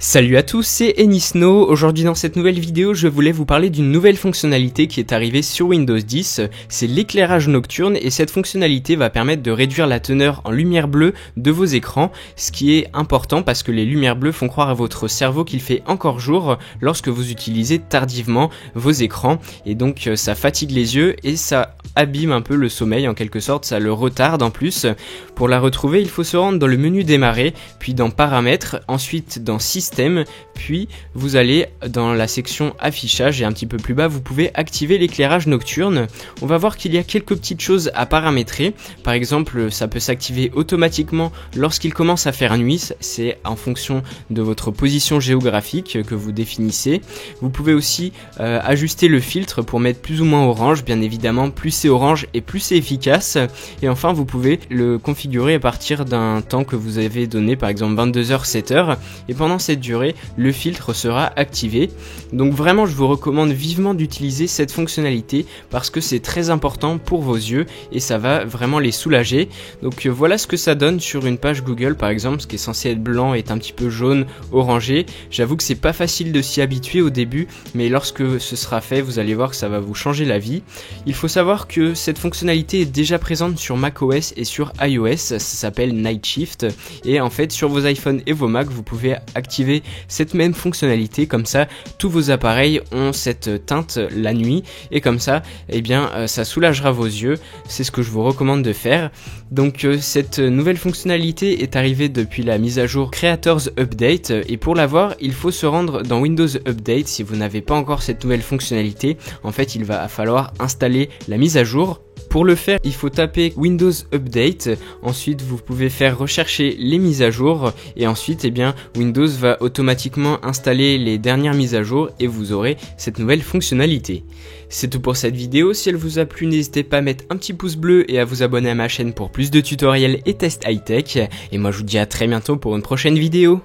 Salut à tous, c'est Enisno. Aujourd'hui dans cette nouvelle vidéo, je voulais vous parler d'une nouvelle fonctionnalité qui est arrivée sur Windows 10, c'est l'éclairage nocturne et cette fonctionnalité va permettre de réduire la teneur en lumière bleue de vos écrans, ce qui est important parce que les lumières bleues font croire à votre cerveau qu'il fait encore jour lorsque vous utilisez tardivement vos écrans et donc ça fatigue les yeux et ça abîme un peu le sommeil en quelque sorte, ça le retarde en plus. Pour la retrouver, il faut se rendre dans le menu démarrer, puis dans paramètres, ensuite dans système, puis vous allez dans la section affichage et un petit peu plus bas vous pouvez activer l'éclairage nocturne. On va voir qu'il y a quelques petites choses à paramétrer, par exemple ça peut s'activer automatiquement lorsqu'il commence à faire nuit, c'est en fonction de votre position géographique que vous définissez. Vous pouvez aussi ajuster le filtre pour mettre plus ou moins orange, bien évidemment plus c'est orange et plus c'est efficace, et enfin vous pouvez le configurer à partir d'un temps que vous avez donné, par exemple 22h 7h, et pendant cette durée le filtre sera activé. Donc vraiment je vous recommande vivement d'utiliser cette fonctionnalité parce que c'est très important pour vos yeux et ça va vraiment les soulager. Donc voilà ce que ça donne sur une page Google par exemple, ce qui est censé être blanc est un petit peu jaune, orangé. J'avoue que c'est pas facile de s'y habituer au début, mais lorsque ce sera fait vous allez voir que ça va vous changer la vie. Il faut savoir que cette fonctionnalité est déjà présente sur macOS et sur iOS, ça s'appelle Night Shift, et en fait sur vos iPhones et vos Mac vous pouvez activer cette même fonctionnalité, comme ça tous vos appareils ont cette teinte la nuit et comme ça eh bien ça soulagera vos yeux, c'est ce que je vous recommande de faire. Donc cette nouvelle fonctionnalité est arrivée depuis la mise à jour Creators Update et pour l'avoir il faut se rendre dans Windows Update. Si vous n'avez pas encore cette nouvelle fonctionnalité, en fait il va falloir installer la mise à jour. Pour le faire, il faut taper Windows Update, ensuite vous pouvez faire rechercher les mises à jour et ensuite eh bien, Windows va automatiquement installer les dernières mises à jour et vous aurez cette nouvelle fonctionnalité. C'est tout pour cette vidéo, si elle vous a plu n'hésitez pas à mettre un petit pouce bleu et à vous abonner à ma chaîne pour plus de tutoriels et tests high-tech et moi je vous dis à très bientôt pour une prochaine vidéo.